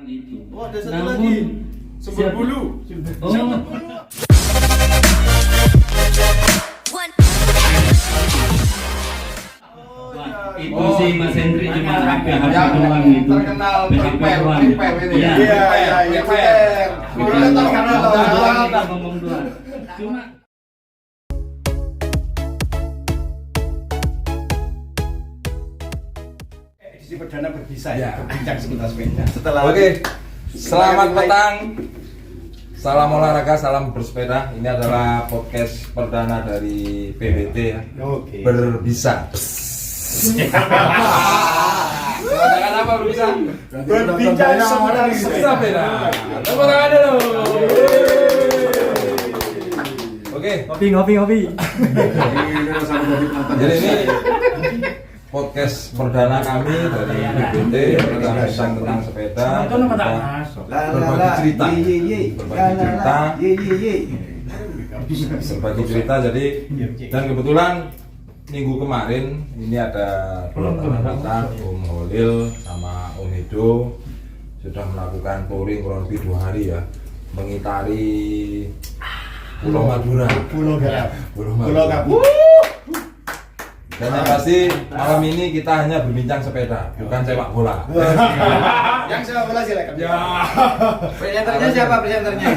itu. Oh, ada satu lagi. Sumber bulu. Oh. Itu sih Mas Hendri cuma HP doang itu. Terkenal HP doang. ini. Iya. Iya. Kita terkenal ngomong doang. Cuma Edisi perdana berbisa ya, berbincang seputar sepeda. Setelah Oke. Selamat petang. Salam olahraga, salam bersepeda. Ini adalah podcast perdana dari PBT ya. Oke. Berbisa. Katakan apa berbisa? Berbincang seputar Sepeda. Tepuk tangan dulu. Oke. Ngopi. Jadi ini podcast perdana kami dari PBT tentang sepeda. Berbagi cerita. Berbagi cerita. Jadi dan kebetulan minggu kemarin ini ada teman kita Om Holil sama Om Hido sudah melakukan touring kurang lebih 2 hari ya, mengitari Pulau Madura. Pulau Gap. Dan yang pasti malam ini kita hanya berbincang sepeda, bukan sepak bola. Yang sepak bola silakan. Ya. Presenternya siapa presenternya?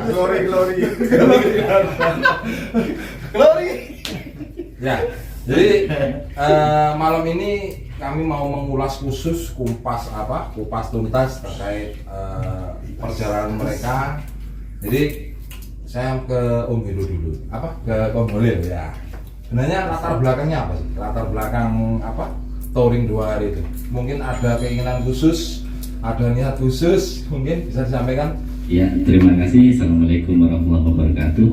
Glory. Ya. Jadi malam ini kami mau mengulas khusus kupas tuntas terkait perjalanan mereka. Jadi saya ke Om Hido dulu. Ke Om Holil ya. Sebenarnya latar belakangnya apa sih? Latar belakang touring 2 hari itu? Mungkin ada keinginan khusus, ada niat khusus, mungkin bisa disampaikan? ya, terima kasih. Assalamualaikum warahmatullahi wabarakatuh.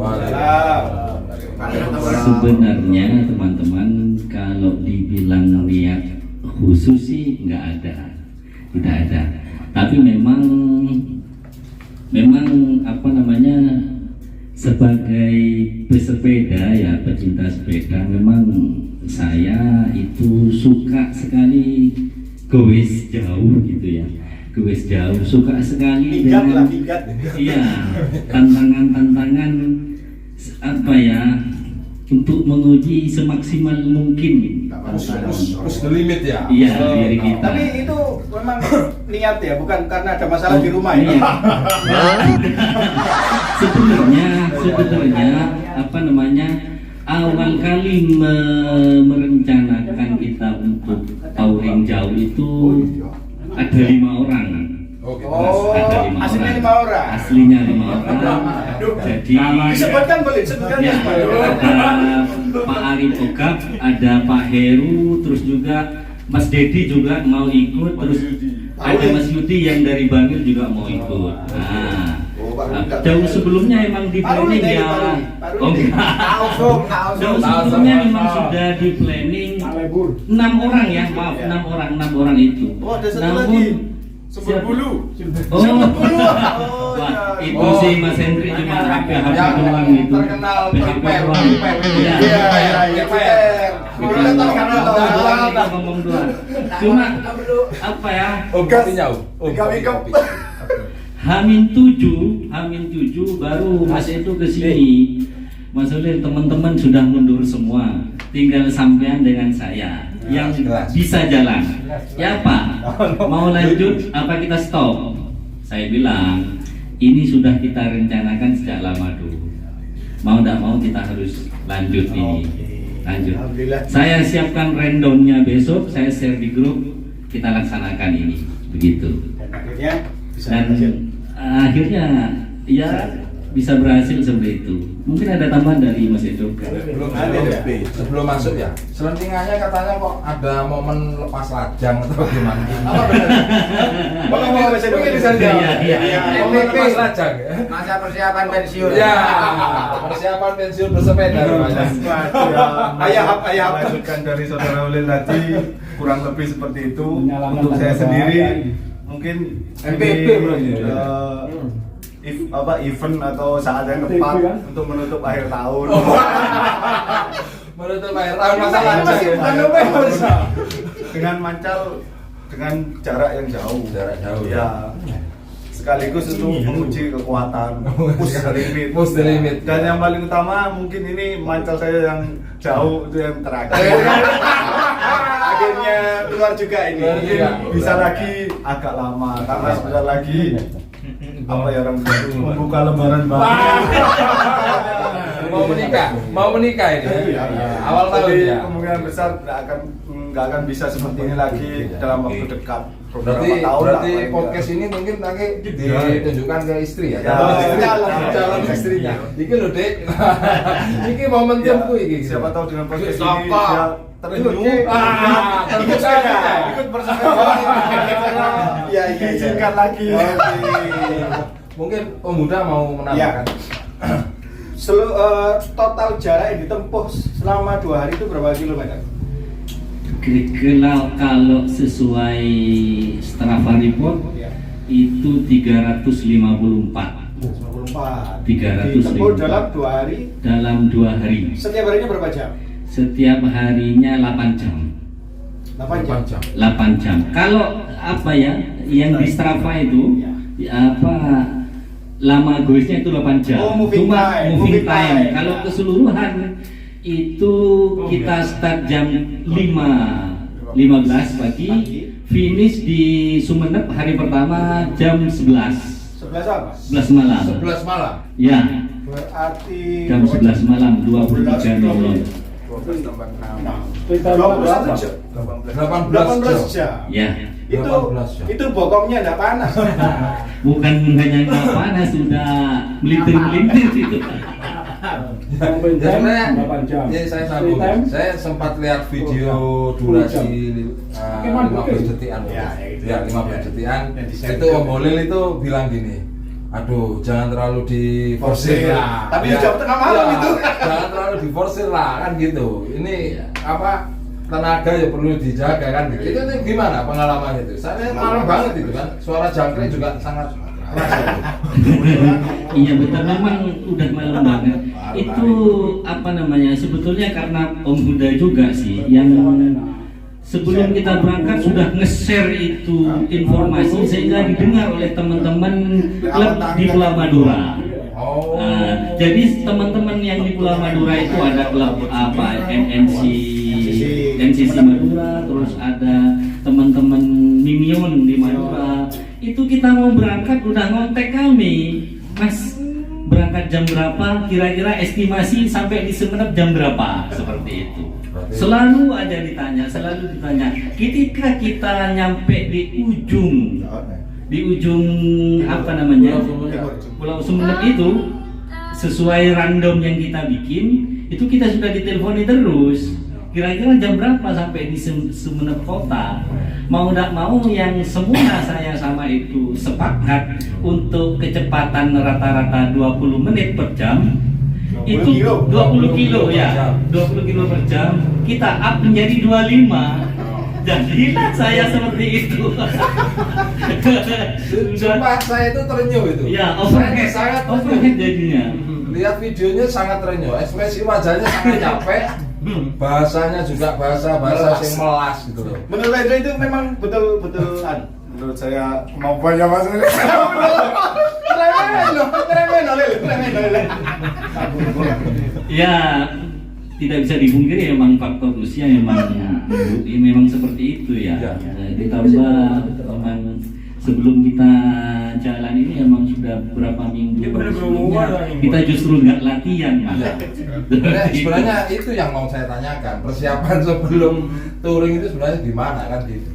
Sebenarnya teman-teman, kalau dibilang niat khusus sih tidak ada. Tapi memang sebagai pesepeda ya, pecinta sepeda, memang saya itu suka sekali goes jauh gitu ya. Goes jauh, suka sekali dengan tantangan untuk menguji semaksimal mungkin. Push the limit ya. Iya, diri kita. Tapi itu memang niat ya, bukan karena ada masalah di rumah ya. Sebenarnya awal kali merencanakan kita untuk touring jauh itu ada 5 orang. Ada 5 aslinya orang. 5 orang. Aslinya 5 orang. Jadi Disebutkan boleh, ya, ada Pak Arif Ogap, ada Pak Heru, terus juga Mas Dedi juga mau ikut, terus ada Mas Yudi yang dari Bangil juga mau ikut. Jauh sebelumnya emang di planning ya. Jauh sebelumnya memang sudah di planning 6 orang ya, maaf 6 orang itu. Oh, ada satu lagi. Sumber bulu. Itu sih Mas Hendri cuma HP doang itu. Terkenal HP doang. Iya. Kita terkenal ngomong doang. Cuma Kopi. H-7 baru Mas itu ke sini. Mas Holil, teman-teman sudah mundur semua. Tinggal sampean dengan saya yang bisa jalan. Ya Pak, mau lanjut apa kita stop? Saya bilang, ini sudah kita rencanakan sejak lama dulu. Mau tidak mau kita harus lanjut ini. Lanjut. Saya siapkan rundown-nya besok, saya share di grup, kita laksanakan ini. Begitu. Dan akhirnya ya bisa berhasil seperti itu. Mungkin ada tambahan dari Mas Edo. Sebelum masuk ya, selentingannya katanya kok ada momen lepas lajang atau gimana? Mungkin bisa Momen lepas lajang. masa persiapan pensiun. Ya, persiapan pensiun bersepeda rupanya. Ayah Lanjutkan dari saudara Holil tadi, kurang lebih seperti itu. Untuk saya sendiri mungkin MPP event atau saat yang tepat untuk menutup akhir tahun. Menutup akhir tahun masa lajang. Dengan mancal dengan jarak yang jauh. Jarak jauh Ya. sekaligus itu menguji kekuatan push the limit. Push the limit. Dan yang paling utama mungkin ini mancal saya yang jauh itu yang terakhir. Akhirnya keluar juga ini. Mungkin bisa lagi agak lama karena sebentar lagi apa ya orang bilang, membuka lembaran baru. Mau menikah ini. Awal tahun Jadi ya. kemungkinan besar nggak akan bisa seperti ini lagi dalam waktu dekat. Berarti Beberapa tahun lah, podcast paling ini mungkin nanti ditunjukkan ke istri ya. Ya, Calon istrinya. Iki lho, Dik. Iki momentumku nggak. iki. Siapa tahu dengan podcast ini Siapa? dia terjun Ikut sepeda. ikut bersepeda. Iya, Diizinkan lagi. Mungkin pemuda mau menambahkan. Total jarak yang ditempuh selama 2 hari itu berapa kilometer? Kalau sesuai Strava report itu 354 54. 354 Ditempuh dalam 2 hari. dalam 2 hari. Setiap harinya berapa jam? Setiap harinya 8 jam. 8 jam. 8 jam. Kalau apa ya, yang di Strava itu apa lama goesnya itu 8 jam. Oh, moving time. Moving time. Kalau keseluruhan itu kita start jam 5.15 pagi, finish di Sumeneb hari pertama jam 11 11 apa? 11 malam. 11 malam. Ya, Berarti jam 11 malam 23.00. 21 jam. 18 jam. Ya, Itu 18 jam. itu bokongnya enggak panas. bukan hanya nggak panas, sudah melintir-melintir itu. Ya, sebenarnya ya, saya sambung. Saya sempat lihat video durasi 15 detikan. Ya, 15 detikan. Itu Om Holil itu bilang gini, aduh jangan terlalu diforsir lah. Tapi Ya, jam tengah malam ya, itu. Jangan terlalu diforsir lah kan gitu. Ini apa tenaga ya perlu dijaga kan gitu. Itu gimana pengalaman itu? Saya malam banget itu kan. Suara jangkrik juga sangat keras. Iya betul, memang udah malam banget. Itu apa namanya? Sebetulnya karena Om Huda juga sih yang sebelum kita berangkat sudah nge-share itu informasi sehingga didengar oleh teman-teman klub di Pulau Madura. Oh. Jadi teman-teman yang di Pulau Madura itu ada klub apa NCC Madura, terus ada teman-teman Mimion di Madura. Itu kita mau berangkat udah ngontek kami, Mas berangkat jam berapa? Kira-kira estimasi sampai di Sumeneb jam berapa? Seperti itu. Selalu ada ditanya, selalu ditanya. Ketika kita nyampe di ujung apa namanya? Pulau Sumeneb itu sesuai random yang kita bikin, itu kita sudah diteleponi terus. Kira-kira jam berapa sampai di Sumeneb kota? Mau tidak mau yang semua saya sama itu sepakat untuk kecepatan rata-rata 20 menit per jam. 20 Itu kilo. 20 kilo ya, 20 kilo per jam. Kita up menjadi 25. Jadilah saya seperti itu. Sumpah saya itu terenyuh itu. Ya, overhead, sangat overhead jadinya. Lihat videonya sangat terenyuh, ekspresi wajahnya sangat capek, bahasanya juga bahasa yang melas gitu loh. Menurut Hendra itu memang betul-betul Menurut saya kemampuannya Mas Holil. keren. Ya, tidak bisa dipungkiri memang faktor usia memang seperti itu ya. Ya. Ditambah memang sebelum kita jalan ini memang sudah beberapa minggu sebelumnya kita justru nggak latihan, Mas. Ya. Sebenarnya itu yang mau saya tanyakan, persiapan sebelum touring itu sebenarnya gimana kan gitu?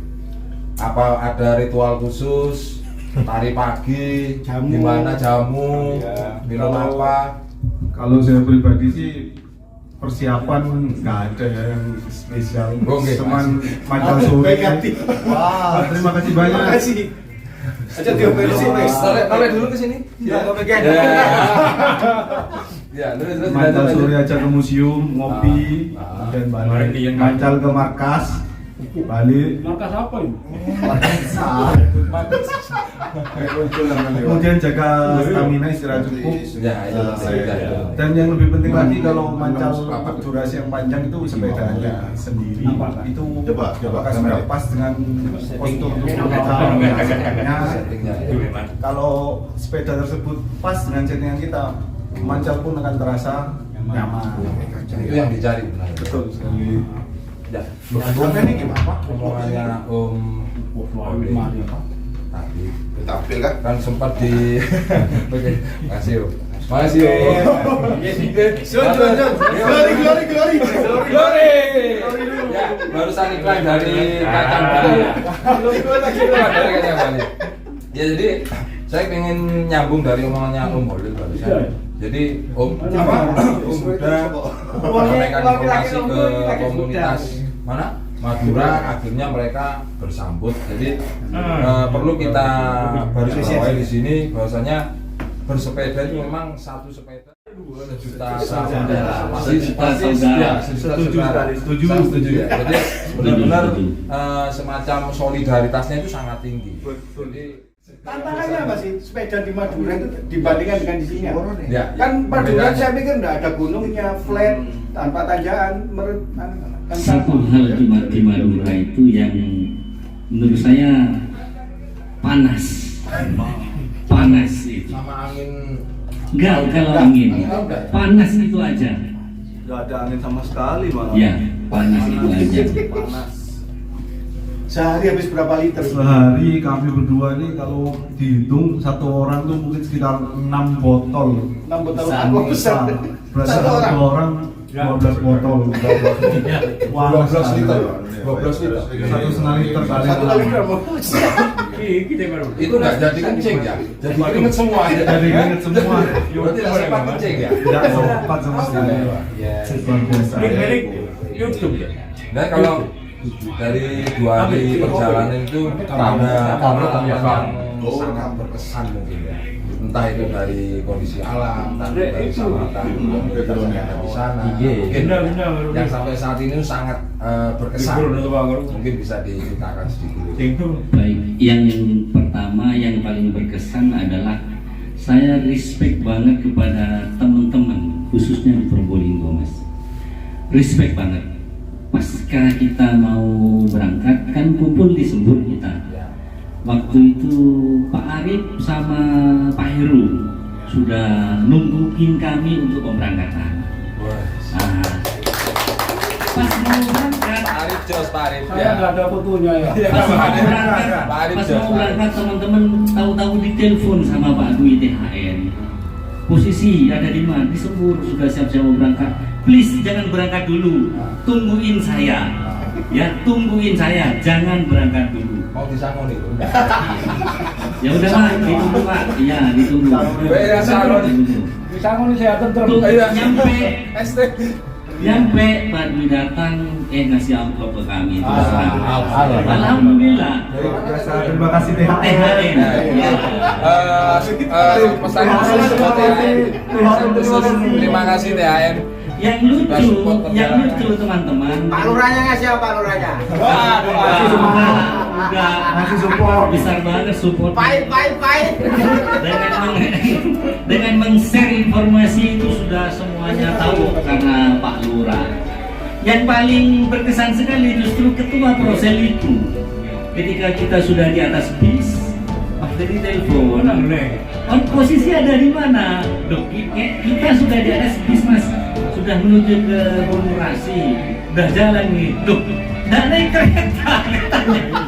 Apa ada ritual khusus, tari pagi, Jamu. gimana jamu, Ya. minum apa? Kalau saya pribadi sih persiapan nggak ada ya yang spesial. Oke, Cuman mancal sore. Baik hati. Wah, terima kasih banyak. Terima kasih. Aja diomelin sih, Mas. Toleh dulu ke sini. Ya, pegang. Ya, terus Mancal sore aja ke museum, ngopi, Ah. dan balik. Mancal ke markas, balik Markas apa ini? kemudian jaga stamina, istirahat cukup. Ya, itu Dan yang lebih penting lagi kalau mancal durasi yang panjang itu sepedanya sendiri itu apakah sudah pas dengan postur tubuh kita. settingnya. Kalau sepeda tersebut pas dengan settingan kita, mancal pun akan terasa nyaman. Itu yang dicari benar. Betul sekali. Ya, Sampai ini gimana? omongannya tadi Tampil kan? kan sempat di oke, makasih Om. Makasih Om. Glory. Ya, barusan iklan dari kacang Bali. Iklan dari kacang Bali. Ya jadi saya pengen nyambung dari omongannya Om Holil barusan. Jadi Om udah menyampaikan informasi ke komunitas mana Madura, akhirnya mereka bersambut. Jadi perlu kita baris bawahi di sini bahwasanya bersepeda itu memang satu sepeda 2 juta saudara. Pasti ya, setuju ya. Jadi benar-benar semacam solidaritasnya itu sangat tinggi. Jadi Tantangannya apa sih sepeda di Madura itu dibandingkan dengan di sini? ya, Kan Madura bedanya. saya pikir nggak ada gunungnya, flat, tanpa tanjakan. Kan Satu hal di Madura itu yang menurut saya panas itu. sama angin Enggak, kalau angin panas itu aja. Nggak ada angin sama sekali malah. Ya, panas itu aja. Panas. sehari habis berapa liter? Sehari kami berdua ini kalau dihitung satu orang tuh mungkin sekitar 6 botol. 6 botol Besar. aqua besar. Berarti Satu orang. satu orang 12 botol. 12 liter. 12 liter. 1,5 liter kali. Satu kali berapa? Kita baru. Itu nggak jadi kencing ya? Jadi keringet semua ya? Jadi inget semua. Berarti nggak sempat kencing ya? Tidak sempat sama sekali. Ya. Luar biasa. Milik YouTube ya. Nah kalau dari 2 hari perjalanan itu ada yang sangat berkesan mungkin ya. Entah itu dari kondisi alam, entah itu dari samatan yang ada di sana. Mungkin Benar. yang sampai saat ini sangat berkesan. Mungkin bisa diceritakan sedikit. Itu. Baik, yang pertama yang paling berkesan adalah saya respect banget kepada teman-teman khususnya di Probolinggo, Mas. Respect banget. Pasca kita mau berangkat kan kumpul di Sembur kita. Waktu itu Pak Arif sama Pak Heru sudah nungguin kami untuk pemberangkatan. Nah, pas mau berangkat, Pak Arif. Saya nggak ada fotonya ya. pas mau berangkat teman-teman tahu-tahu ditelepon sama Pak Dwi THN. Posisi ada di mana? Di Sembur, sudah siap-siap mau berangkat. Please jangan berangkat dulu, tungguin saya. Ya, tungguin saya, jangan berangkat dulu. Mau disangoni itu? Ya udahlah, ditunggu Pak. Iya, ditunggu. Beda salon. Bisa ngomong saya tentrem. Tuh, nyampe ST. Nyampe Pak Dwi datang ngasih amplop ke kami. Alhamdulillah. Alhamdulillah. Terima kasih THN. THN. Ya. Pesan khusus buat THN. Pesan khusus, terima kasih THN. Yang lucu teman-teman. Pak Lurahnya ngasih apa Pak Lurahnya? Ngasih support. Enggak, Ngasih support. besar banget support. Pahit. Dengan meng-share informasi itu sudah semuanya tahu karena Pak Lurah. Yang paling berkesan sekali justru ketua Prosel itu. Ketika kita sudah di atas bis, Pak Dedi telepon. Posisi ada di mana? Dok, kita sudah di atas bis Mas. Sudah menuju ke Bungurasi, udah jalan nih, loh, nggak naik kereta katanya.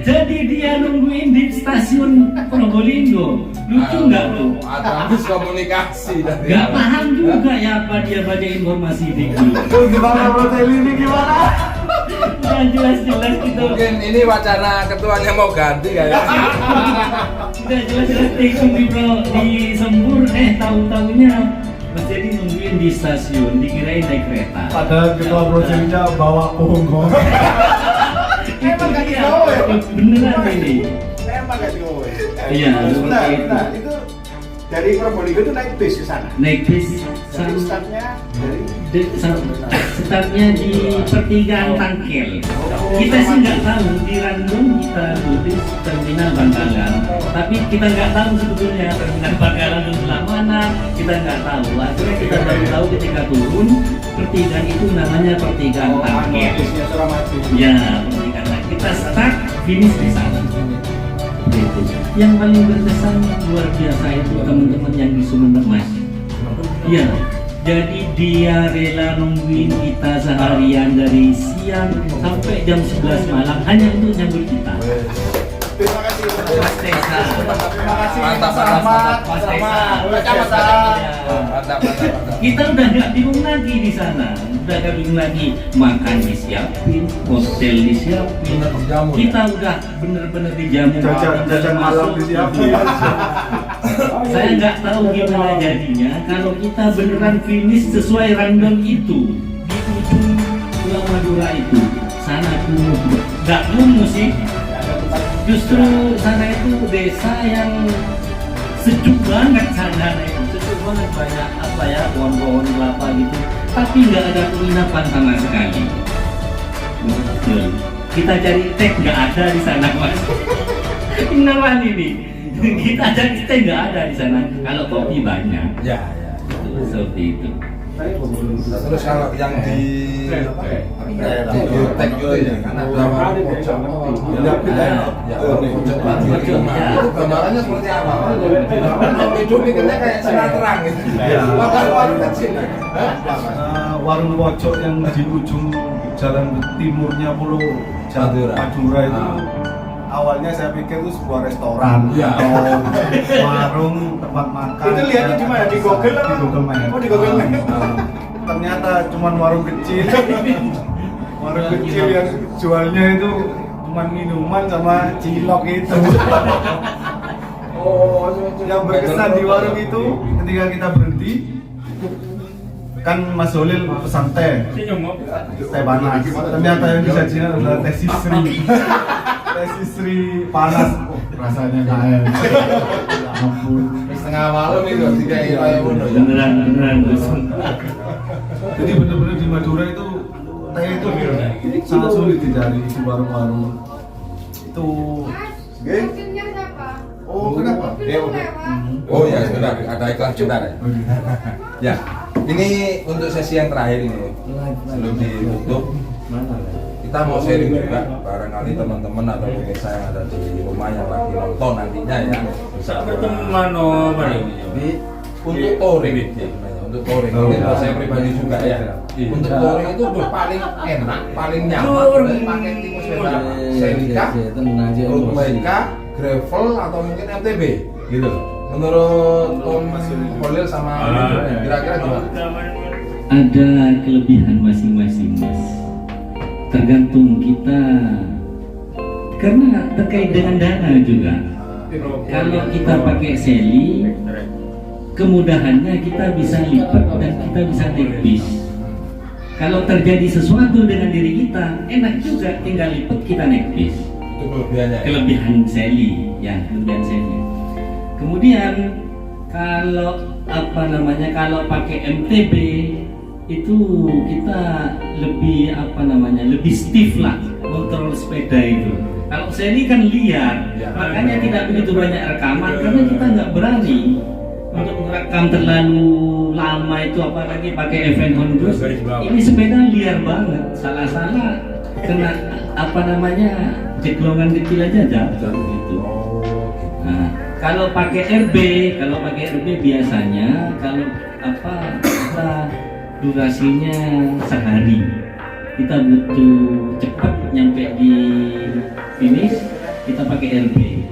Jadi dia nungguin di stasiun Probolinggo, lucu nggak lo? Ada miskomunikasi dari Nggak paham juga ya apa dia baca informasi di grup. Gimana Protel ini gimana? Dan jelas-jelas gitu. Mungkin ini wacana ketuanya mau ganti kayaknya. Udah jelas-jelas di Sembur, tahu-taunya menjadi nungguin di stasiun, dikirain naik kereta. Padahal ketua proyeknya bawa punggung. Emang nggak digawe ya? Beneran ini. Emang nggak digawe. Iya, seperti itu. Itu dari Probolinggo itu naik bis ke sana. naik bis Jadi startnya dari startnya di pertigaan Tangkel. Kita sih nggak tahu di Random kita tulis terminal Bangkalan, tapi kita nggak tahu sebetulnya terminal Bangkalan itu sebelah mana, kita nggak tahu. Akhirnya kita baru tahu ketika turun pertigaan itu namanya pertigaan Tangkel. bisnya Suramadu. Ya, pertigaan. Kita start finish di sana. Gitu. Yang paling berkesan luar biasa itu teman-teman yang di Sumeneb, Mas. Iya. Jadi dia rela nungguin kita seharian dari siang sampai jam 11 malam hanya untuk nyambut kita. Terima kasih. Mas Tesa. Terima kasih. Mantap, Mas Rahmat. Mas Tesa. Mantap. Kita udah nggak bingung lagi di sana, udah nggak bingung lagi makan disiapin, hotel disiapin. Bener dijamu, ya? Kita udah bener-bener dijamu. Jajan malam disiapin. Saya nggak tahu gimana jadinya kalau kita beneran finish sesuai random itu di ujung Pulau Madura itu. Sana kumuh, nggak kumuh sih. Justru sana itu desa yang sejuk banget sana itu. Sejuk banget, banyak apa ya, pohon-pohon kelapa gitu. Tapi nggak ada penginapan sama sekali. Betul. Kita cari teh nggak ada di sana, Mas. Beneran ini. Kita cari teh nggak ada di sana. Kalau kopi banyak. Ya. Seperti itu. Terus kalau yang di bibliotek itu ya, karena gambar pojok, itu gambarannya seperti apa? Hidup bikinnya kayak sinetron gitu. Bahkan warung kecil. Warung pojok yang di ujung jalan timurnya Pulau Madura itu awalnya saya pikir itu sebuah restoran atau warung tempat makan. Itu lihatnya di mana? Di Google apa? Di Google Maps. Oh, di Google Maps. Ternyata cuma warung kecil. Warung kecil yang jualnya itu cuma minuman sama cilok itu. Yang berkesan di warung itu ketika kita berhenti, kan Mas Holil pesan teh panas. Ternyata yang disajikan adalah teh sisri. Teh sisri panas, rasanya kayak ampun. Setengah malam itu tiga kayak udah ya. Beneran Jadi benar-benar di Madura itu teh itu sangat sulit dicari di warung-warung itu. Hasilnya siapa? Oh, kenapa? Oh ya, sebentar, ada iklan sebentar ya. Ya, ini untuk sesi yang terakhir ini sebelum ditutup. Kita mau sharing juga, barangkali teman-teman atau pemirsa yang ada di rumah yang lagi nonton nantinya ya. Untuk touring, untuk touring ini kalau saya pribadi juga ya. Untuk touring itu udah paling enak, paling nyaman pakai tipe sepeda Celica, road bike, gravel atau mungkin MTB gitu. Menurut Om Holil sama kira-kira gimana? ada kelebihan masing-masing, Mas. Tergantung kita, karena terkait dengan dana juga. Kalau kita pakai seli, kemudahannya kita bisa lipat dan kita bisa naik bis. Kalau terjadi sesuatu dengan diri kita, enak juga tinggal lipat kita naik bis. Itu kelebihannya. Kelebihan seli, ya kelebihan seli. Kemudian kalau apa namanya, kalau pakai MTB itu kita lebih apa namanya, lebih stiff lah kontrol sepeda itu. Kalau seli kan liar, makanya tidak begitu banyak rekaman karena kita nggak berani untuk merekam terlalu lama itu, apalagi pakai event Honda. Ini sepeda liar banget, salah-salah kena apa namanya ceklongan kecil aja jatuh gitu. Nah, kalau pakai RB biasanya kalau apa kita durasinya sehari, kita butuh cepat nyampe di finish, kita pakai RB.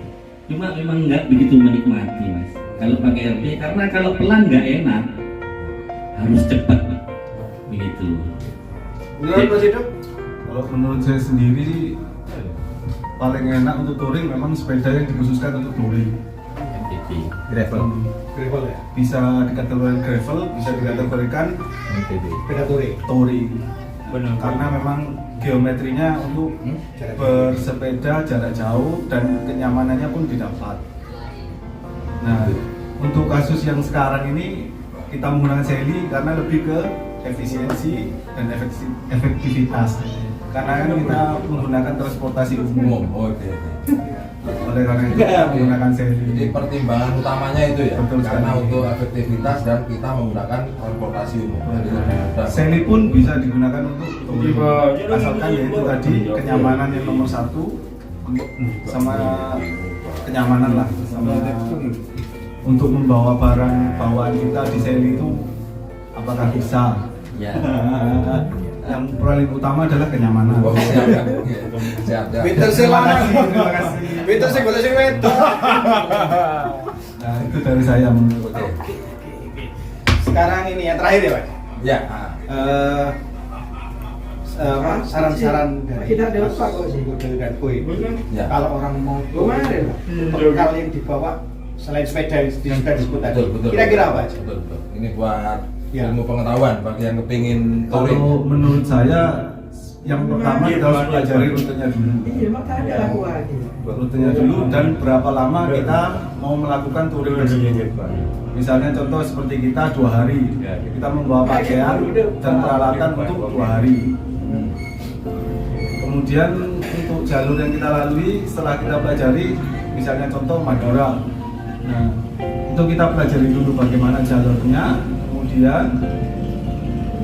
Cuma memang nggak begitu menikmati, Mas, kalau pakai RB, karena kalau pelan nggak enak, harus cepat begitu. Menurut Mas Hidup? Kalau menurut saya sendiri sih paling enak untuk touring memang sepeda yang dikhususkan untuk touring. Gravel. Gravel ya? Bisa dikategorikan gravel, bisa dikategorikan Sepeda touring. touring. Karena memang geometrinya untuk bersepeda jarak jauh dan kenyamanannya pun didapat. Nah, untuk kasus yang sekarang ini kita menggunakan seli karena lebih ke efisiensi dan efektivitas. Karena kan kita menggunakan transportasi umum. Oke. Oleh karena itu kita menggunakan seli. Jadi pertimbangan utamanya itu ya, Betul karena sekali. untuk efektivitas dan kita menggunakan transportasi umum. Jadi lebih mudah. Seli pun bisa digunakan untuk touring. Asalkan yaitu tadi kenyamanan yang nomor satu sama kenyamanan lah, sama untuk membawa barang bawaan kita di seli itu apakah bisa? Ya. Yang paling utama adalah kenyamanan. Oh, siap ya. Siap ya. Peter Selama. Terima kasih. Peter sing golek sing wedok. Nah, itu dari saya menurut. Oke. Sekarang ini yang terakhir ya, Pak. Ya. Saran-saran dari Kita ada lupa kok sih. Budel dan Koi. Ya. Kalau orang mau Kemarin. bekal yang dibawa selain sepeda yang sudah disebut tadi, Betul. kira-kira apa aja? Betul. Ini buat Ya. ilmu pengetahuan bagi yang kepingin touring. Kalau menurut saya yang pertama kita harus pelajari rutenya dulu. Iya, makanya aku aja. Rutenya dulu dan berapa lama kita mau melakukan touring tersebut. Misalnya contoh seperti kita 2 hari, kita membawa pakaian dan peralatan untuk 2 hari. Kemudian untuk jalur yang kita lalui setelah kita pelajari, misalnya contoh Madura. Nah, itu kita pelajari dulu bagaimana jalurnya, kemudian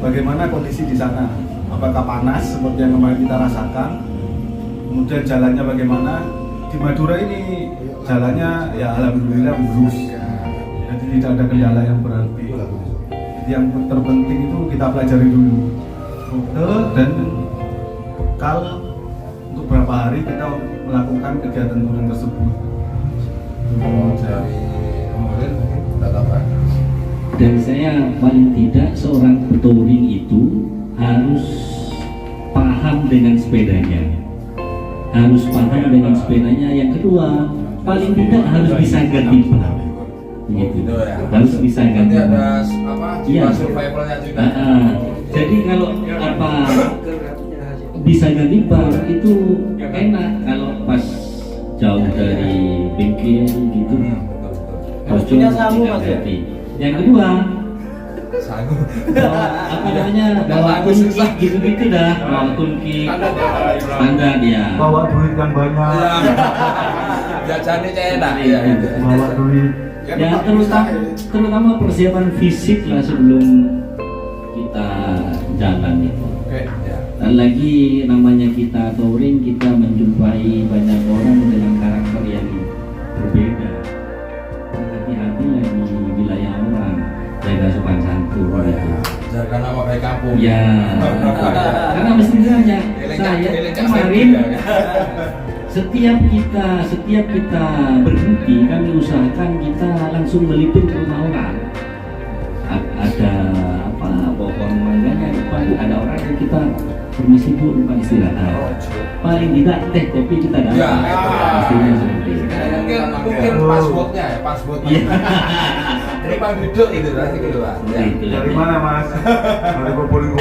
bagaimana kondisi di sana. Apakah panas seperti yang kemarin kita rasakan? Kemudian jalannya bagaimana? Di Madura ini jalannya ya alhamdulillah mulus. Jadi tidak ada kendala yang berarti. Jadi yang terpenting itu kita pelajari dulu rute dan bekal untuk berapa hari kita melakukan kegiatan touring tersebut. Kalau dari Kemudian mungkin tidak tambahan. Dan saya paling tidak seorang touring itu harus paham dengan sepedanya, harus paham dengan sepedanya. Yang kedua, paling tidak harus bisa ganti ban, begitu. Gitu ya. Harus bisa ganti Nanti ada ban. apa? Iya. Jiwa survivalnya juga. Jadi kalau apa bisa ganti ban itu enak kalau pas jauh dari bengkel gitu. Betul. Punya samu ganti. Yang kedua, Sanggup. apa namanya, bawa kunci gitu-gitu dah, bawa kunci standar dia. Bawa duit yang banyak, Jajannya enak ya. bawa duit. Ya terutama persiapan fisik lah sebelum kita jalan itu. Oke, ya. Dan lagi namanya kita touring, kita menjumpai banyak orang dengan karakter yang berbeda. Hati-hati lah di wilayah orang, jaga sopan santun. Oh ya. Jaga nama baik kampung. Ya, karena mestinya saya kemarin setiap kita berhenti, kami usahakan kita langsung melipir ke rumah orang. Ada apa pohon mangganya depan, ada orang yang kita permisi bu, lupa istirahat. Paling tidak teh kopi kita dapat. Ya, Pastinya seperti itu. Mungkin passwordnya ya, passwordnya. Iya. Terima duduk itu nanti gitu Pak. Ya. Itu lah. Dari mana mas? Dari Probolinggo.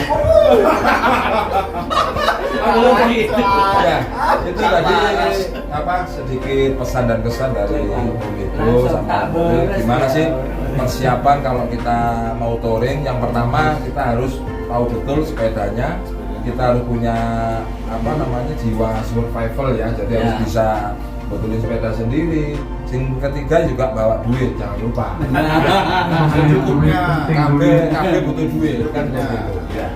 Ya, itu tadi apa sedikit pesan dan kesan dari Metro sama gimana sih persiapan kalau kita mau touring. Yang pertama kita harus tahu betul sepedanya, kita harus punya apa namanya jiwa survival ya, jadi harus Ya. bisa betulin sepeda sendiri. Yang ketiga juga bawa duit, jangan lupa. Secukupnya. Kabeh butuh duit kan begitu. Ya.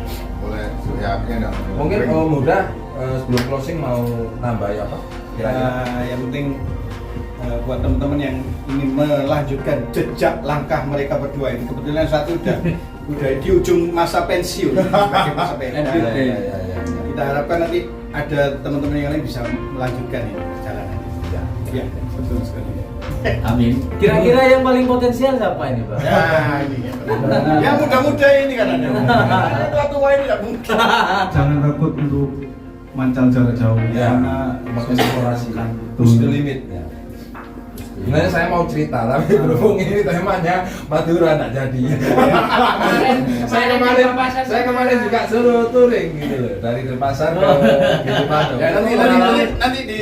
Boleh siapnya dong. Mungkin mudah sebelum closing mau nambahin apa? Kira-kira. Yang penting buat teman-teman yang ingin melanjutkan jejak langkah mereka berdua ini, kebetulan satu udah di ujung masa pensiun sebagai masa pensiun. Ya. Kita harapkan nanti ada teman-teman yang lain bisa melanjutkan ini perjalanan. Ya, betul sekali. Amin. Kira-kira yang paling potensial siapa ini, Pak? Ya, ini ya. Yang muda-muda ini kan ada. Tua-tua ini tidak mungkin. Jangan takut untuk mancal jarak jauh Ya, karena mengeksplorasi. Betul. Push the limit ya. Sebenarnya saya mau cerita, tapi berhubung ini temanya Madura nggak jadi. saya kemarin juga suruh touring gitu loh, dari Denpasar ke Gitu Bandung. Ya, nanti di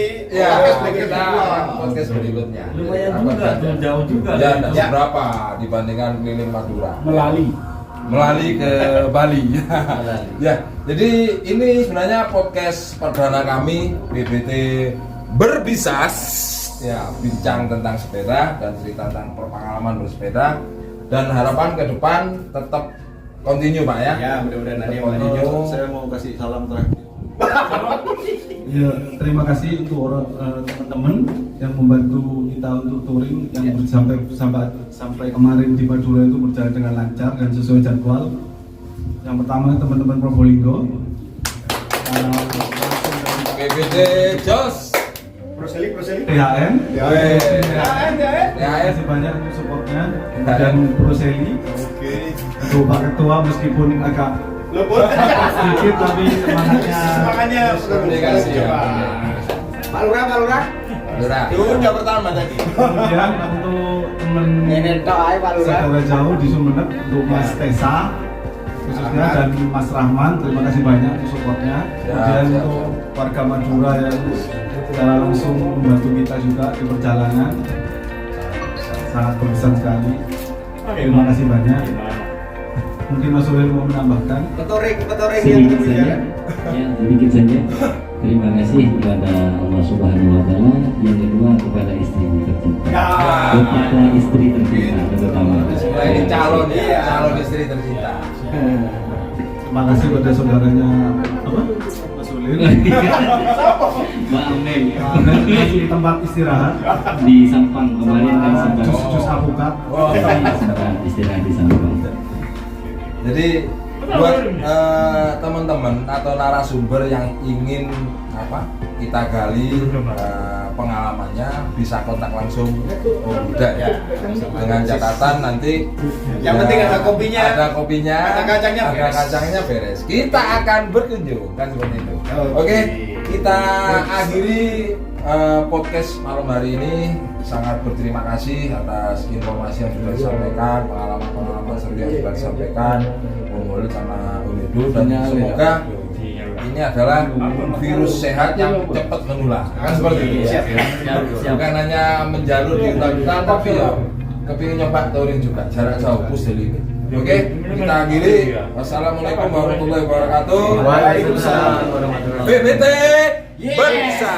podcast berikutnya. Lumayan juga tuh, jauh juga. Ya, tidak seberapa dibandingkan keliling Madura. Melalui ke Bali. Ya, jadi ini sebenarnya podcast perdana kami BBT Berbisas. Ya, bincang tentang sepeda dan cerita tentang pengalaman bersepeda, dan harapan ke depan tetap continue Pak ya. Ya, mudah-mudahan nanti Continue. Saya mau kasih salam terakhir. Ya, terima kasih untuk teman-teman yang membantu kita untuk touring yang sampai kemarin di Madura itu berjalan dengan lancar dan sesuai jadwal. Yang pertama teman-teman Probolinggo, BBT Jos. Proseli. THM, Ya, kasih banyak untuk supportnya, dan Proseli. Oke. Untuk Pak Ketua meskipun agak Luput. sedikit tapi Semangatnya Komunikasi ya. Pak Lurah. Madura. Itu udah pertama tadi. Kemudian untuk teman saudara jauh di Sumeneb, untuk Mas Tesa khususnya dan Mas Rahman, terima kasih banyak untuk supportnya. Kemudian Siap. untuk warga Madura yang secara langsung membantu kita juga di perjalanan, sangat berkesan sekali. Terima kasih banyak. Mungkin Mas Ulil mau menambahkan. Petoring Sedikit saja, ya sedikit saja. Terima kasih kepada Allah Subhanahu Wa Taala. Yang kedua kepada istri tercinta. Kepada istri tercinta terutama. Ini calon istri tercinta. Terima kasih kepada saudaranya apa? Mas Ulil. Mbak Amel Kasih tempat istirahat. di Sampang kemarin kan sempat Jus alpukat. sempat istirahat di Sampang. Jadi buat teman-teman atau narasumber yang ingin kita gali pengalamannya, bisa kontak langsung Buddha ya, dengan catatan nanti Yang penting ada kopinya. ada kacangnya beres. Kita akan berkunjung kan seperti itu. Oke, kita akhiri podcast malam hari ini. Sangat berterima kasih atas informasi yang sudah disampaikan, pengalaman seru yang sudah disampaikan Om Holid sama Om Edo, dan semoga ini adalah virus sehat yang cepat menular. Kan seperti itu. Bukan hanya menjalur di hutan-hutan, tapi ya kepingin nyoba touring juga jarak jauh pusdeli ini. Oke, kita akhiri. Wassalamualaikum warahmatullahi wabarakatuh. Waalaikumsalam warahmatullahi wabarakatuh. BBT Berbisa.